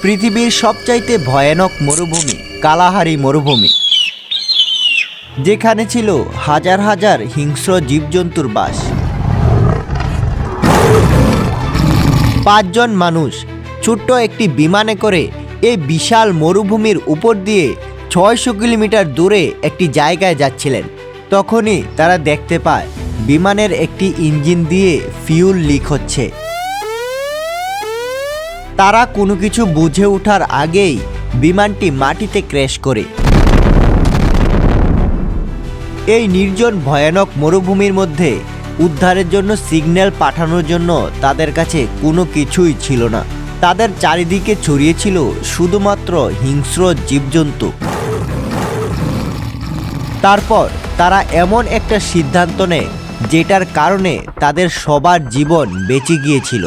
পৃথিবীর সবচাইতে ভয়ানক মরুভূমি কালাহারি মরুভূমি, যেখানে ছিল হাজার হাজার হিংস্র জীবজন্তুর বাস। 5 জন মানুষ ছোট্ট একটি বিমানে করে এই বিশাল মরুভূমির উপর দিয়ে 600 কিলোমিটার দূরে একটি জায়গায় যাচ্ছিলেন। তখনই তারা দেখতে পায় বিমানের একটি ইঞ্জিন দিয়ে ফিউল লিক হচ্ছে। তারা কোনো কিছু বুঝে ওঠার আগেই বিমানটি মাটিতে ক্র্যাশ করে। এই নির্জন ভয়ানক মরুভূমির মধ্যে উদ্ধারের জন্য সিগন্যাল পাঠানোর জন্য তাদের কাছে কোনো কিছুই ছিল না। তাদের চারিদিকে ছড়িয়ে ছিল শুধুমাত্র হিংস্র জীবজন্তু। তারপর তারা এমন একটা সিদ্ধান্ত নেয় যেটার কারণে তাদের সবার জীবন বেঁচে গিয়েছিল।